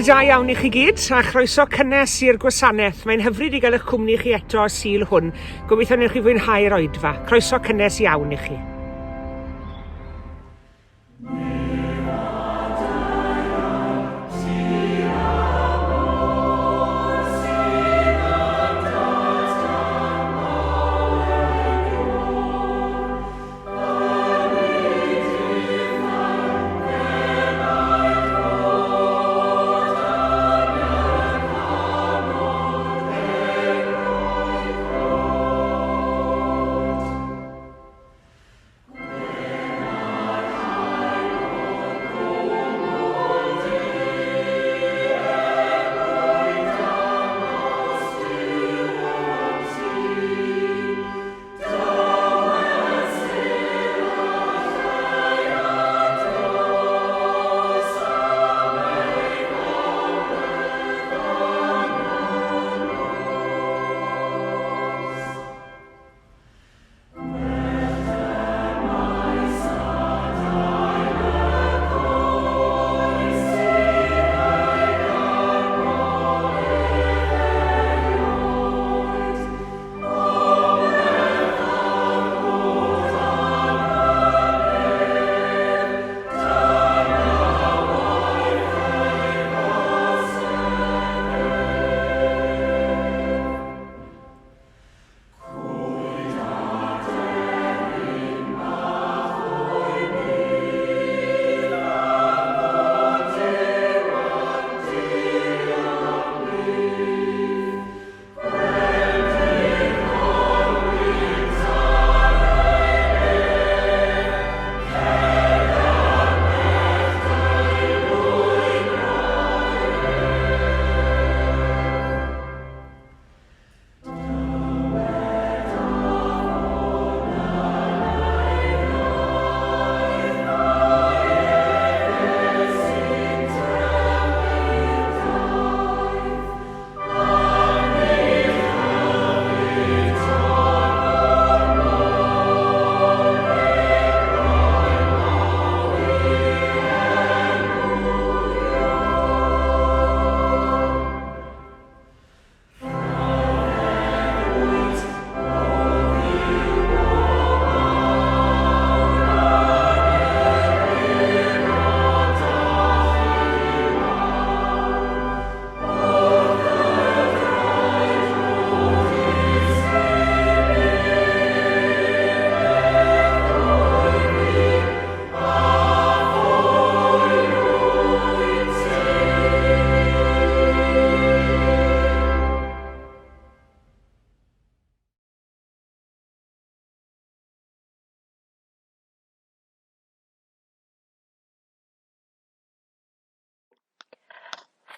Bore da iawn i chi gyd, a chroeso cynnes i'r gwasanaeth. Mae'n hyfryd i gael eich cwmni chi eto Sul hwn. Gobeithio wneud chi fwynhau'r oedfa. Croeso cynnes iawn i chi.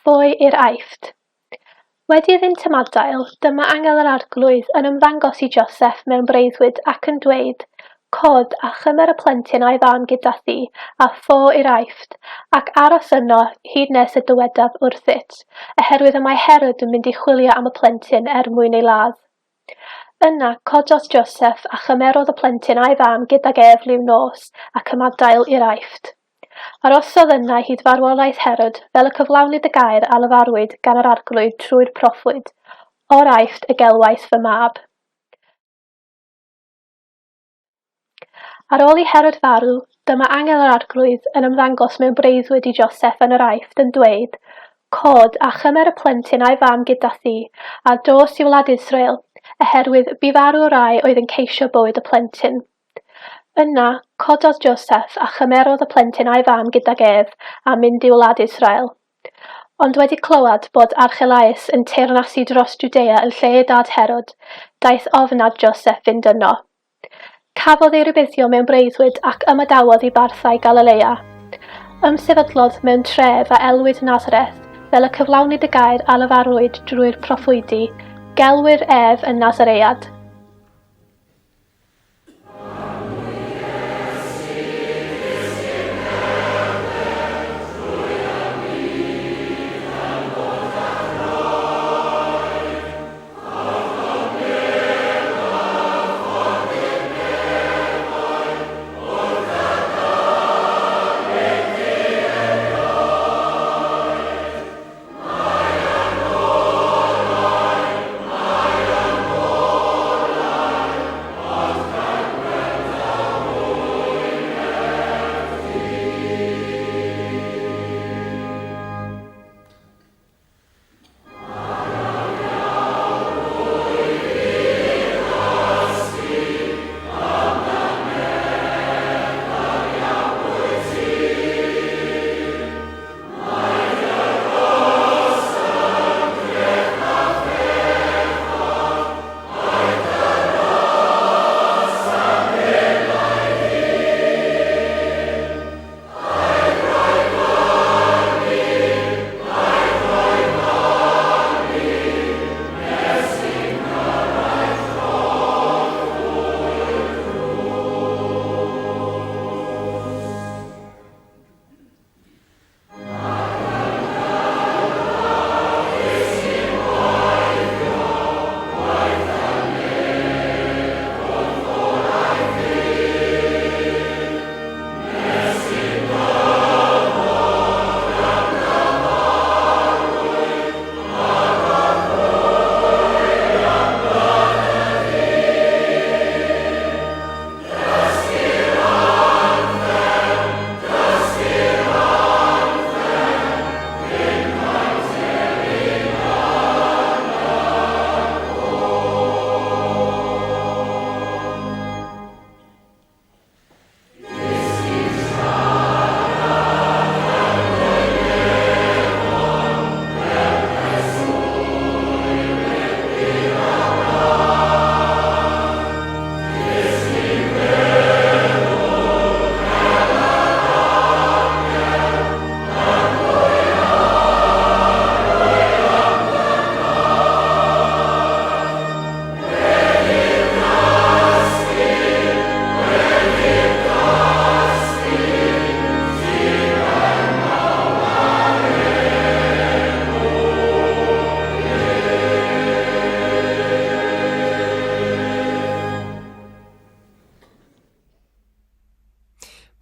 Ffoi i'r Aifft. Wedi iddynt ymadael, dyma angel yr arglwydd yn ymddangos i Joseph mewn breuddwyd ac yn dweud, cod a chymer y plentyn a'i fam gyda thi, a ffo i'r Aifft, ac aros yno hyd nes y dywedaf wrthyt, oherwydd y mae Herod yn mynd i chwilio am y plentyn mwyn ei ladd. Yna cododd Joseph a chymerodd y plentyn a'i fam gydag ef liw nos ac ymadael i'r Aifft. Arosodd yna hyd farwolaeth Herod fel y cyflawnid y gair a lyfarwyd gan yr arglwydd trwy'r proffwyd, o'r Aifft y gelwais fy mab. Ar ôl i Herod farw, dyma angel yr arglwydd yn ymddangos mewn breuddwyd i Joseph yn yr Aifft yn dweud, cod a chymer y plentyn a'i fam gyda thi, a dos i wlad Israel, oherwydd bu farw rai oedd yn ceisio bywyd y plentyn. Yna, cododd Joseph a chymerodd y plentyn a'i fam gydag ef a mynd i wlad Israel. Ond wedi clywed bod Archelaus yn teyrnasu dros Jwdea yn lle dad Herod, daeth ofnad Joseph fynd yno. Cafodd ei rybuddio mewn breuddwyd ac ymadawodd i barthau Galilea. Ymsefydlodd mewn tref a elwyd Nazareth fel y cyflawnid y gair a lyfarwyd drwy'r proffwydi, gelwyr ef yn Nazaread.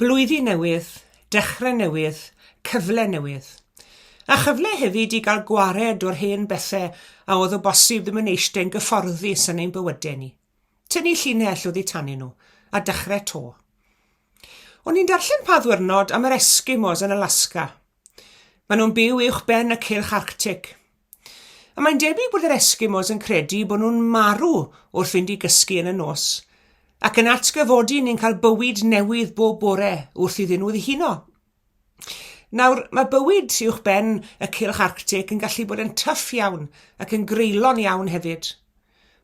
Blwyddyn newydd, dechrau newydd, cyfle newydd. A chyfle hefyd i gael gwared o'r hen bethau a oedd o bosib ddim yn eistedd yn gyfforddus yn ein bywydau ni. Tynnu llinell oedd eu tannu nhw, a dechrau to. O'n i'n darllen pa ddiwrnod am yr Eskimos yn Alaska. Maen nhw'n byw uwch ben y cylch Arctic. A mae'n debyg bod yr Eskimos yn credu bod nhw'n marw wrth fynd i gysgu yn y nos, ac yn atgyfodi ni'n cael bywyd newydd bob bore wrth iddyn nhw ddihuno. Nawr, mae bywyd uwch ben y cylch Arctic yn gallu bod yn tyff iawn ac yn greulon iawn hefyd.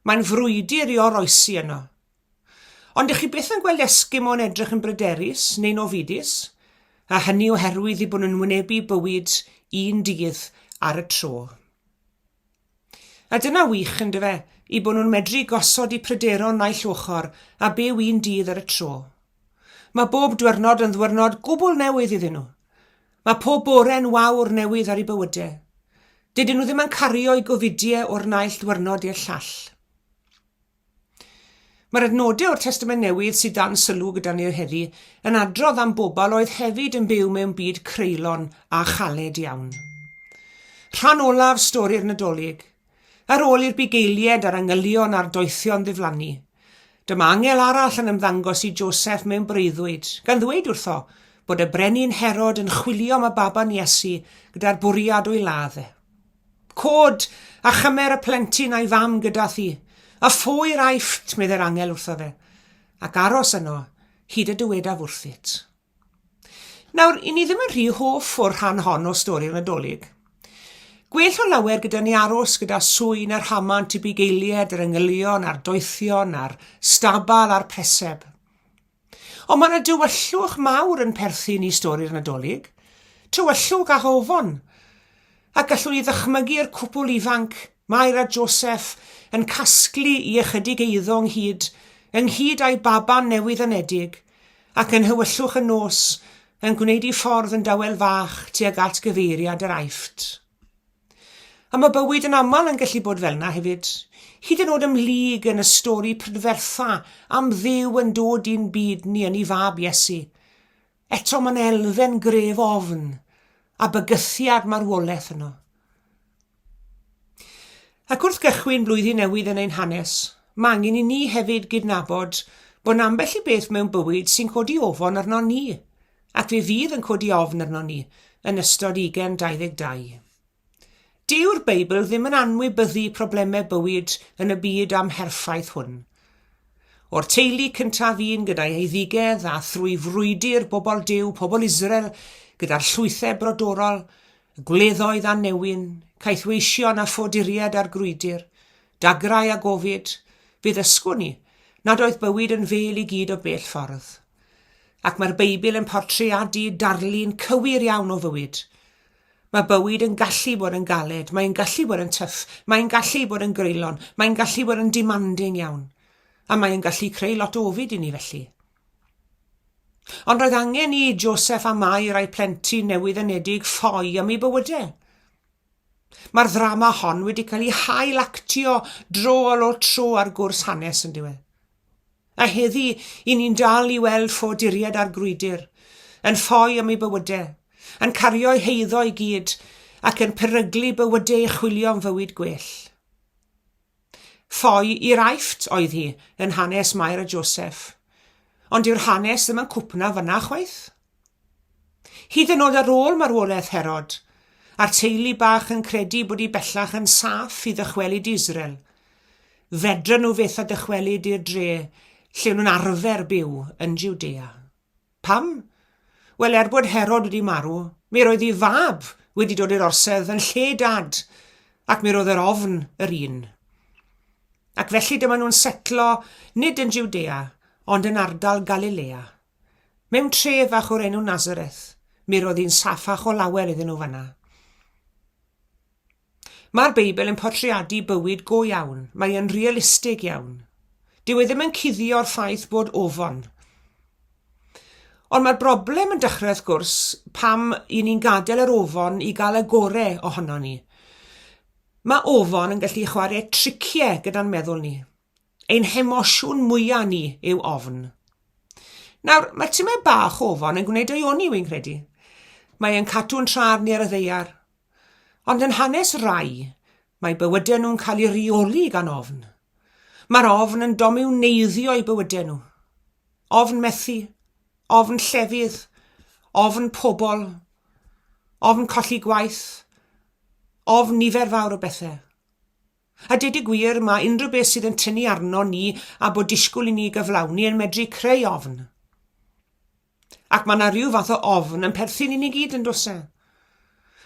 Mae'n frwydr i oroesi yno. Ond ych chi byth yn gweld Eskimo yn edrych yn bryderus neu'n ofidus, a hynny oherwydd i bod nhw'n wynebu bywyd un dydd ar y tro. A dyna wych yn dyfe, i bod nhw'n medru gosod i pryderon naill ochr a byw un dydd ar y tro. Mae bob diwrnod yn ddiwrnod gwbl newydd iddyn nhw. Mae pob bore'n wawr newydd ar eu bywydau. Dydyn nhw ddim yn cario i gofidiau o'r naill diwrnod i'r llall. Mae'r adnodau o'r Testament Newydd sydd dan sylw gyda ni'r heddi yn adrodd am bobl oedd hefyd yn byw mewn byd creulon a chaled iawn. Rhan olaf stori'r Nadolig. Ar ôl i'r bugeilied a'r angylion a'r doethion ddiflannu. Dyma angel arall yn ymddangos i Joseph mewn breuddwyd, gan ddweud wrtho bod y brenin Herod yn chwilio am y baban Iesu gyda'r bwriad o'i ladd e. Cod a chymer y plentyn a'i fam gyda thi, a ffwy'r aifft, medde'r angel wrtho fe, ac aros yno hyd y dywedaf wrthyt. Nawr, i ni ddim yn rhy hoff o'r rhan hon o stori'r Nadolig. Gwell o lawer gyda ni aros gyda swyn a'r hamant i bugeilied, yr angylion, a'r doethion, a'r stabal a'r preseb. Ond mae yna dywyllwch mawr yn perthyn i stori'r Nadolig, tywyllwch a hofon, ac gallwn ni ddychmygu'r cwpl ifanc, Mair a Joseph, yn casglu i ychydig eiddo ynghyd â'i baban newydd anedig, ac yn hywyllwch y nos, yn gwneud i ffordd yn dawel fach tuag at gyfeiriad yr aifft. A mae bywyd yn aml yn gallu bod fel yna hefyd, hyd yn oed ymlyg yn y stori prydfertha am Dduw yn dod i'n byd ni yn ei fab Iesu. Eto mae'n elfen gref ofn a bygythiad marwolaeth yno. Ac wrth gychwyn blwyddyn newydd yn ein hanes, mae angen i ni hefyd gydnabod bod ambell i beth mewn bywyd sy'n codi ofon arno ni, ac fe fydd yn codi ofn arno ni yn ystod 2022. Dyw'r Beibl ddim yn anwybyddu problemau bywyd yn y byd am herffaith hwn. O'r teulu cyntaf un gyda'i eiddigedd a thrwy frwydr bobl Duw, pobl Israel, gyda'r llwythau brodorol, y gwleddoedd a newyn, caethweision a ffoduriad a'r grwydr, dagrau a gofid, fe ddysgwn ni nad oedd bywyd yn fel i gyd o bell ffordd. Ac mae'r Beibl yn portreadu darlun cywir iawn o fywyd. Mae bywyd yn gallu bod yn galed, mae'n gallu bod yn tyff, mae'n gallu bod yn greulon, mae'n gallu bod yn demanding iawn, a mae'n gallu creu lot o ofid i ni felly. Ond roedd angen i Joseph a Mair a'i plentyn newydd anedig ffoi am ei bywydau. Mae'r ddrama hon wedi cael ei hail-actio dro o tro ar gwrs hanes yn diwedd. A heddi, i ni'n dal i weld ffoduriad a'r grwydr, yn ffoi am ei bywydau, yn cario'i heiddo i gyd ac yn peryglu bywydau chwilio am fywyd gwell. Ffoi i'r aifft oedd hi yn hanes Mair a Joseph, ond yw'r hanes ddim yn cwpna fyna chwaith. Hyd yn oed ar ôl marwolaeth Herod, a'r teulu bach yn credu bod hi bellach yn saff i ddychwelyd Israel, fedra nhw fyth a dychwelyd i'r dre lle nhw'n arfer byw yn Judea. Pam? Wel, bod Herod wedi marw, mi roedd ei fab wedi dod i'r orsedd yn lle dad, ac mi roedd yr ofn yr un. Ac felly dyma nhw'n setlo nid yn Judea, ond yn ardal Galilea. Mewn tre fach o'r enw Nazareth, mi roedd hi'n saffach o lawer iddyn nhw fanna. Mae'r Beibl yn portreadu bywyd go iawn, mae yn realistig iawn. Dyw e ddim yn cuddio'r ffaith bod ofon. Ond mae'r broblem yn dechrau wrth gwrs pam i ni'n gadael yr ofon i gael y gorau ohono ni. Mae ofon yn gallu chwarae triciau gyda'n meddwl ni. Ein hemosiwn mwyaf ni yw ofn. Nawr, mae timau bach ofon yn gwneud oioni wy'n credu. Mae e'n cadw'n trad ni ar y ddeiar. Ond yn hanes rai, mae bywydau nhw'n cael eu reoli gan ofn. Mae'r ofn yn domiwneiddio eu bywydau nhw. Ofn methu, ofn llefydd, ofn pobl, ofn colli gwaith, ofn nifer fawr o bethau. A dweud y gwir, mae unrhyw beth sydd yn tynnu arno ni a bod disgwyl i ni gyflawni yn medru creu ofn. Ac mae yna rhyw fath o ofn yn perthyn i ni gyd yn dos e.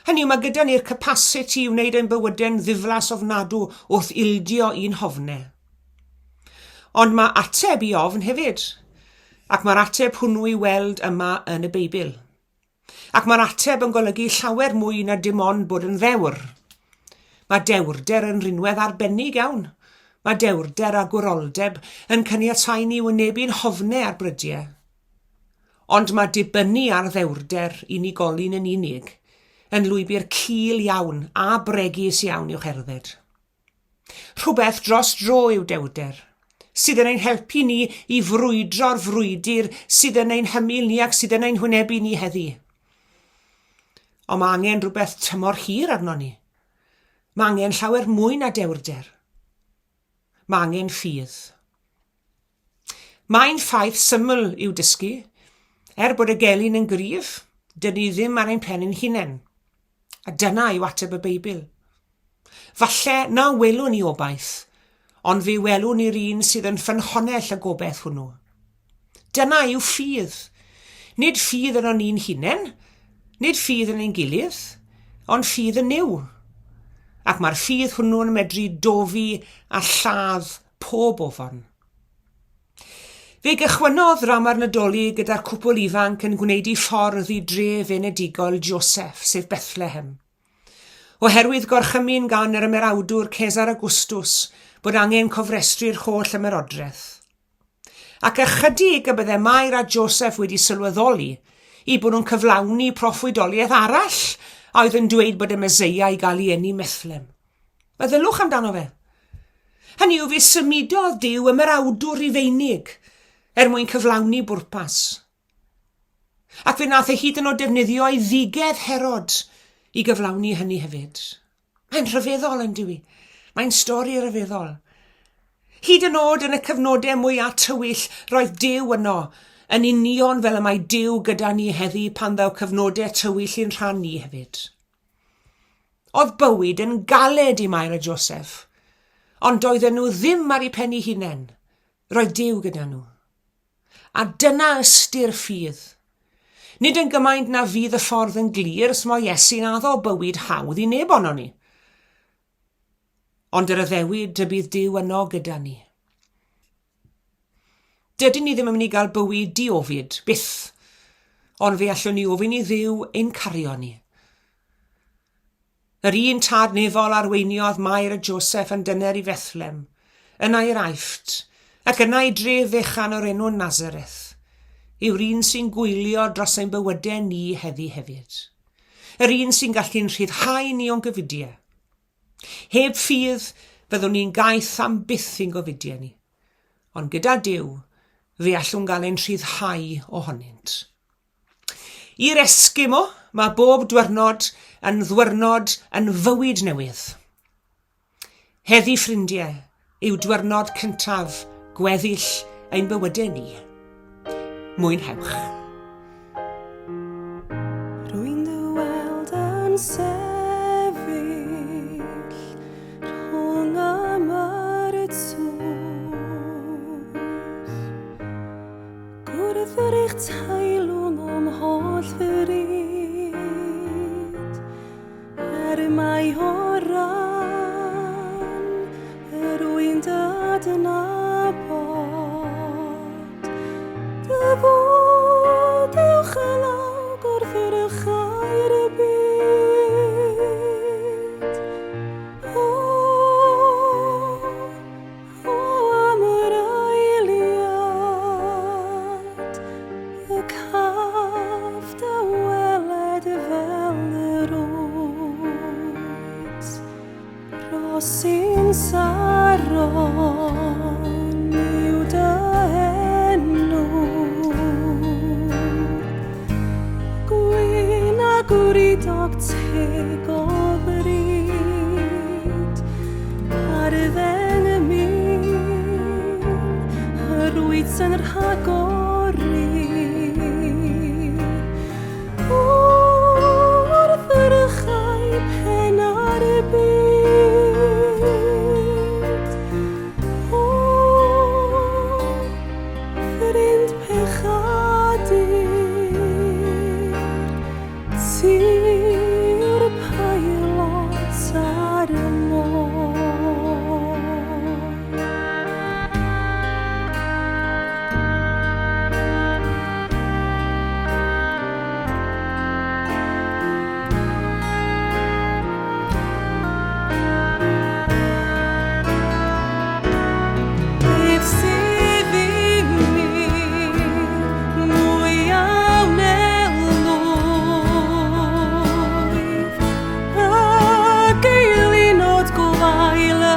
Hynny yw, mae gyda ni'r capacity i wneud ein bywydau'n ddiflas ofnadw wrth ildio un hofnau. Ond mae ateb i ofn hefyd, ac mae'r ateb hwnnw i weld yma yn y Beibl. Ac mae'r ateb yn golygu llawer mwy na dim ond bod yn ddewr. Mae dewrder yn rinwedd arbennig iawn. Mae dewrder a gwroldeb yn caniatáu ni wynebu'n hofnau a'r brydiau. Ond mae dibynnu ar ddewrder unigolyn yn unig yn lwybr cul iawn a bregus iawn i'w cherdded. Rhywbeth dros dro yw dewrder, sydd yn ein helpu ni i frwydro'r frwydyr sydd yn ein hymyl ni ac sydd yn ein hwynebu ni heddi. Ond mae angen rhywbeth tymor hir arno ni. Mae angen llawer mwy na dewrder. Mae angen ffydd. Mae'n ffaith syml i'w dysgu, bod y gelyn yn gryf, dyn ni ddim ar ein pen ein hunain. A dyna yw ateb y Beibl. Falle na welwn ni obaith, ond fe welwn ni'r un sydd yn ffynhonnell y gobeith hwnnw. Dyna yw ffydd. Nid ffydd yn o'n ni'n hunain, nid ffydd yn ein gilydd, ond ffydd yn niw. Ac mae'r ffydd hwnnw yn medru dofi a lladd pob ofon. Fe gychwynodd Ramar Nadolig gyda'r cwpl ifanc yn gwneud ei ffordd i dref enedigol Joseph, sef Bethlehem. Oherwydd gorchymyn gan yr ymerawdwr Cesar Augustus bod angen cofrestru'r holl ymerodraeth. Ac ychydig y bydde Mair a Joseph wedi sylweddoli i bod nhw'n cyflawni proffwydoliaeth arall a oedd yn dweud bod y Meseia i gael ei eni Methlem. Meddylwch amdano fe. Hynny yw, fe symudodd Duw ymerawdwr Rufeinig mwyn cyflawni bwrpas. Ac fe nath hyd yn oed defnyddio ei ddigedd Herod i gyflawni hynny hefyd. Mae'n rhyfeddol yn dyw. Mae'n stori rhyfeddol. Hyd yn oed yn y cyfnodau mwyaf tywyll roedd Duw yno, yn union fel y mae Duw gyda ni heddi pan ddaw cyfnodau tywyll i'n rhan ni hefyd. Oedd bywyd yn galed i Mair a Joseph, ond doedden nhw ddim ar eu pen eu hunain. Roedd Duw gyda nhw. A dyna ystyr ffydd. Nid yn gymaint na fydd y ffordd yn glir os mae Iesu'n addo bywyd hawdd i neb ono ni. Ond yr addewid y bydd Duw yno gyda ni. Dydyn ni ddim yn mynd i gael bywyd diofid, byth, ond fe allwn ni ofyn i Dduw ein cario ni. Yr un tad nefol arweiniodd Mair a Joseph yn dyner i Bethlem, yna i'r Aifft, ac yna i dref fechan o'r enw Nazareth, yw'r un sy'n gwylio dros ein bywydau ni heddi hefyd. Yr un sy'n gallu'n rhyddhau ni o'n gyfidiau. Heb ffydd, byddwn ni'n gaeth am byth i'n gofidiau ni. Ond gyda Duw, fe allwn gael ein rhyddhau ohonynt. I'r Esgimo, mae bob diwrnod yn ddwyrnod yn fywyd newydd. Heddi ffrindiau yw diwrnod cyntaf gweddill ein bywydau ni. Mwynhewch. Rwy'n dy weld yn sefyll rhwng amar y twll. Gwrdd eich teilwng am holl ffyryd mai o ran rwy'n dod yn abod dy fod ewch y lawg wrth yr chair y byd am yr eiliad y caf dy weled fel yr oes Rosin Saron og teg og bryd ar y ddeng y min yr wyt sy'n rhagori o'r ddyrchau pen ar y byd o ffrind pechadur tir paelot ar y môr beth sydd i mi mwy iawn elwydd ac eilinod gwael y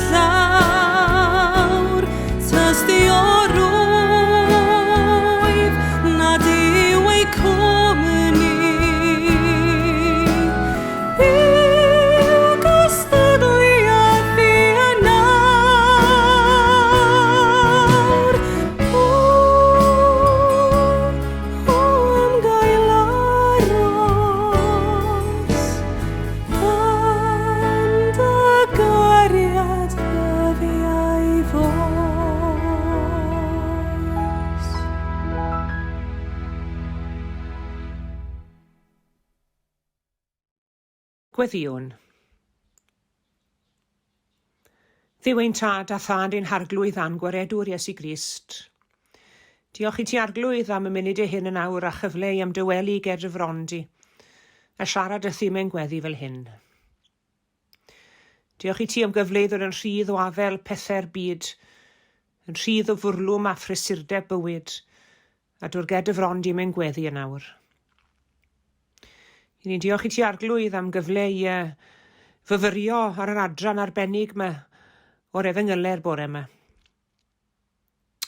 llawr tysdi o rwydd nad yw ei cwmni i'w gystadleuaeth i yn nawr o ymgael aros pan dy gariad ddyddiau foes. Gweddiwn. Dduw ein tad a thad ein harglwydd an gwaredwr Iesu Grist. Diolch i ti arglwydd am y munud e hyn yn awr a chyfle i ymdywelu ger dy frondi, a siarad y themau'n gweddi fel hyn. Diolch i ti am gyfleddwr yn rhydd o afel pethau'r byd, yn rhydd o fwrlwm a phrysurdeb bywyd, a dw'r ger dy frondi mewn gweddi yn awr. I ni'n diolch i ti arglwydd am gyfle i fyfyrio ar yr adran arbennig yma o'r Efengyle'r bore yma.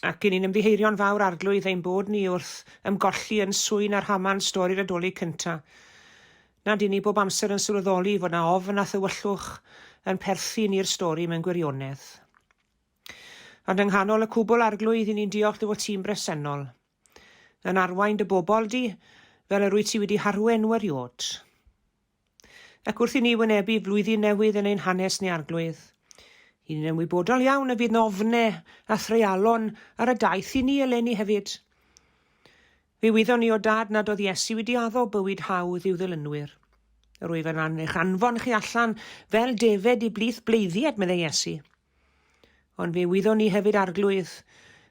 Ac i ni'n ymddiheirio'n fawr arglwydd ein bod ni wrth ymgolli yn swyn ar haman stori'r Nadolig cynta. Nad i ni bob amser yn sylweddoli fod na ofn a thywyllwch yn perthyn i'r stori mewn gwirionedd. Ond yng nghanol y cwbl arglwydd i ni'n diolch dy fod ti'n bresennol, yn arwain dy bobl di fel yr wyt ti wedi harwen weriod. Ac wrth i ni wynebu flwyddyn newydd yn ein hanes ni arglwydd, i ni'n ymwybodol iawn y bydd nofnau a threialon ar y daith i ni eleni hefyd. Fe wyddon ni o dad nad oedd Iesu wedi addo bywyd hawdd i'w ddilynwyr. Yr wyf yn eich anfon chi allan fel defed i blith bleiddiad, meddai Iesu. Ond fe wyddon ni hefyd arglwydd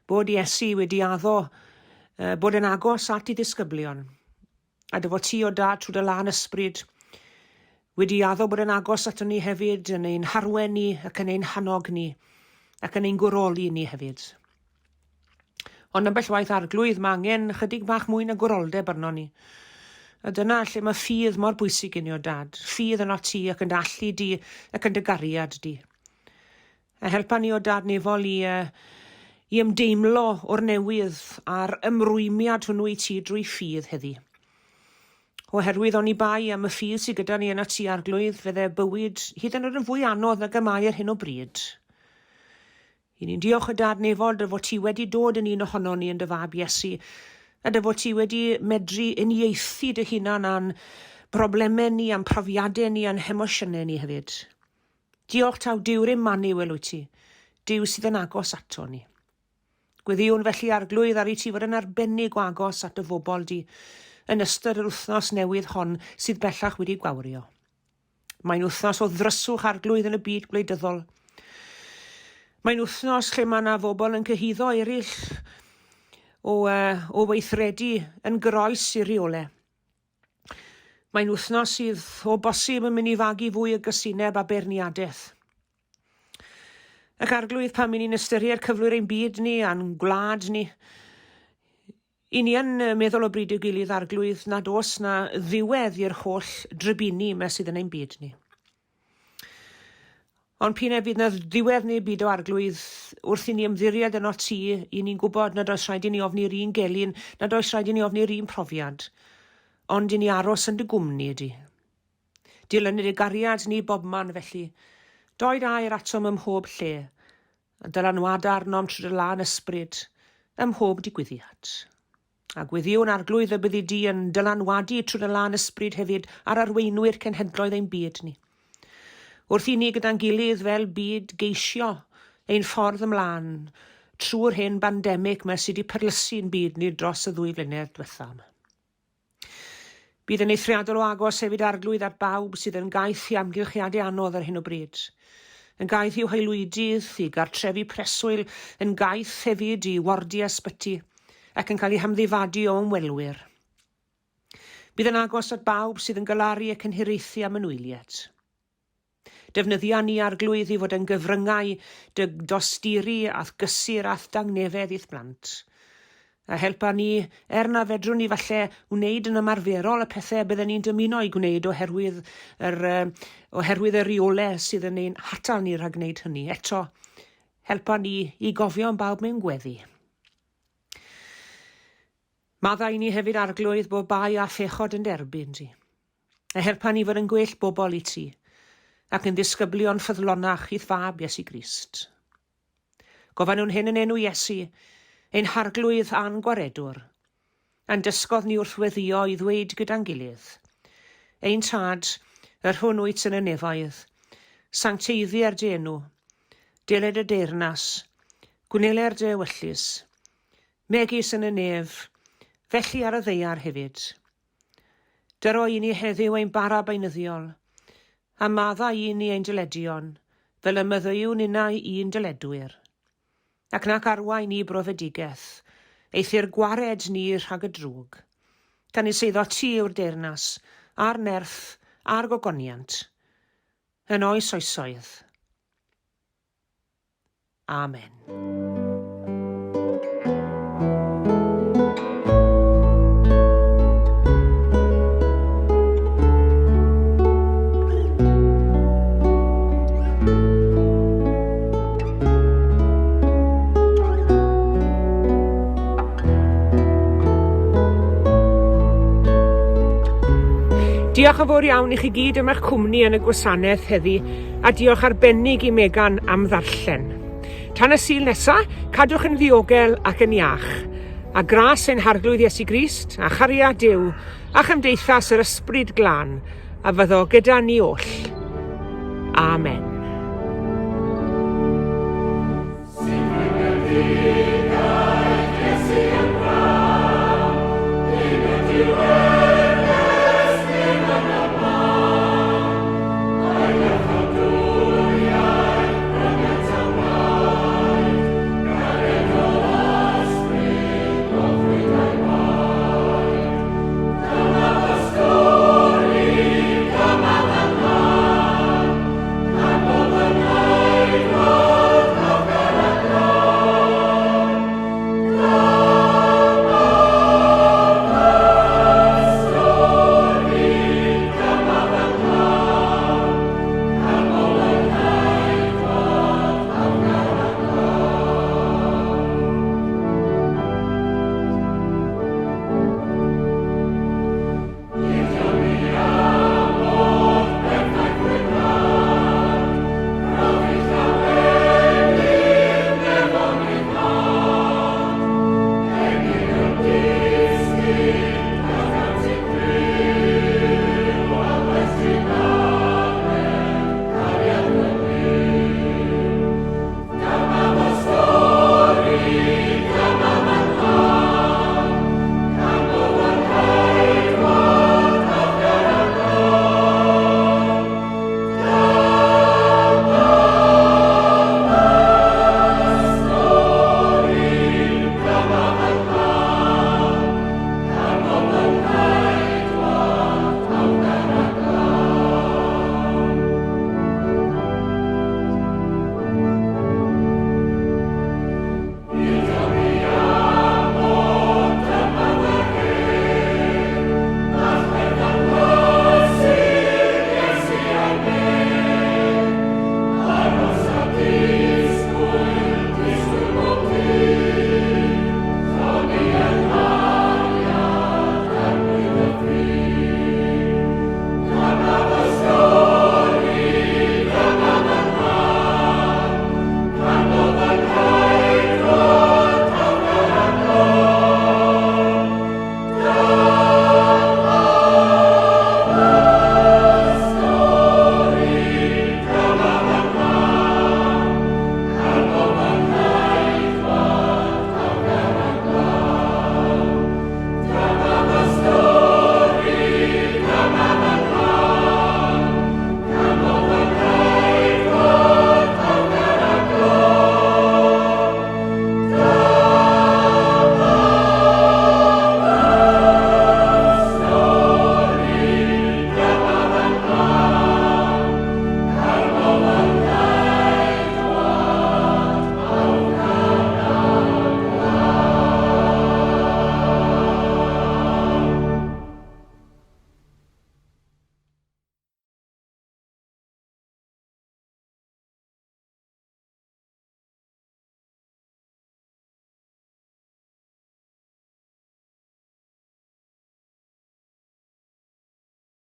bod Iesu wedi addo bod yn agos at ei ddisgyblion. A dy fod ti o dad trwy dy lan ysbryd wedi addo bod yn agos ato ni hefyd yn ein harwen ni ac yn ein hanog ni ac yn ein gwroli ni hefyd. Ond ambell waith arglwydd mae angen chydig bach mwy na gwroldeb arno ni. A dyna lle mae ffydd mor bwysig i ni o dad. Ffydd yno ti ac yn dallu di ac yn dy gariad di. A helpa ni o dad nefol i ymdeimlo o'r newydd a'r ymrwymiad hwnnw i ti drwy ffydd heddi. Oherwydd o'n i bai am y ffydd sydd gyda ni yn y ti arglwydd fydde bywyd hyd yn oed yn fwy anodd nag y mae ar hyn o bryd. I ni'n diolch o dad nefol dy fod ti wedi dod yn un ohono ni yn dy fab Iesu a dy fod ti wedi medru uniaethu dy hunan a'n broblemau ni, a'n profiadau ni, a'n hemosiynau ni hefyd. Diolch taw Duw'r Emmanuel wyt ti, Duw sydd yn agos ato ni. Gweddiwn felly arglwydd ar i ti fod yn arbennig o agos at y fobol di yn ystod yr wythnos newydd hon sydd bellach wedi gwawrio. Mae'n wythnos o ddryswch arglwydd yn y byd gwleidyddol. Mae'n wythnos lle mae yna fobl yn cyhuddo eraill o weithredu yn groes i'r reolau. Mae'n wythnos sydd o bosib yn mynd i fagu fwy o gysineb a berniadaeth. Ac arglwydd pan mynd i'n ystyried cyflwyr ein byd ni a'n gwlad ni, i ni yn meddwl o bryd i'w gilydd arglwydd nad oes na ddiwedd i'r holl drybini yma sydd yn ein byd ni. Ond p'un bydd na ddiwedd neu byd o arglwydd wrth i ni ymddiried yno ti, i ni'n gwybod nad oes rhaid i ni ofni'r un gelyn, nad oes rhaid i ni ofni'r un profiad, ond i ni aros yn dy gwmni ydi. Dilynwyd ei gariad ni bobman felly. Doed air atom ym mhob lle, a dylanwad arnom trwy dy lan ysbryd, ym mhob digwyddiad. A gwyddiwn arglwydd y byddi di yn dylanwadu trwy dy lan ysbryd hefyd ar arweinwyr cenhedloedd ein byd ni. Wrth i ni gyda'n gilydd fel byd geisio ein ffordd ymlaen trwy'r hen bandemig mae sydd wedi perlysu'n byd ni dros y 2 flynedd diwethaf yma. Bydd yn eithriadol o agos hefyd arglwydd at bawb sydd yn gaeth i amgylchiadau anodd ar hyn o bryd. Yn gaeth i'w haelwydydd, i gartrefi preswyl, yn gaeth hefyd i wardi ysbyty ac yn cael ei hamddifadu o ymwelwyr. Bydd yn agos at bawb sydd yn galaru ac yn hiraethu am ynwyliad. Defnyddia ni arglwydd i fod yn gyfryngau dy dosturi ath gysur ath dangnefedd i'th blant. A helpa ni, na fedrwn ni falle wneud yn ymarferol y pethau bydden ni'n dymuno i gwneud oherwydd y reolau sydd yn ein hatal ni rhag wneud hynny. Eto, helpa ni i gofio yn bawb mewn gweddi. Maddau ni hefyd arglwydd bod bai a phechod yn derbyn ti. A helpa ni fod yn gwell bobl i ti, ac yn ddisgyblion ffyddlonach i'th fab Iesu Grist. Gofan nhw'n hyn yn enw Iesu, ein harglwydd a'n gwaredwr, a'n dysgodd ni wrth weddio i ddweud gyda'n gilydd. Ein tad, yr hwn wyt yn y nefoedd, sancteiddi'r dy enw, deled y deyrnas, gwneler dy ewyllus, megis yn y nef, felly ar y ddeiar hefyd. Dyro i ni heddiw ein bara beinyddiol, a madda i ni ein dyledion, fel y myddyiwn unna i'n dyledwyr. Ac nac arwain ni brofedigaeth, eithir gwared ni rhag y drwg. Gan i seiddo ti yw'r deyrnas, a'r nerth, a'r gogoniant, yn oes oesoedd. Amen. Diolch yn fawr iawn i chi gyd am eich cwmni yn y gwasanaeth heddi, a diolch arbennig i Megan am ddarllen. Tan y Sul nesaf, cadwch yn ddiogel ac yn iach, a gras ein harglwydd Iesu Grist, a chariad Duw, a chymdeithas yr ysbryd glân, a fyddo gyda ni oll. Amen.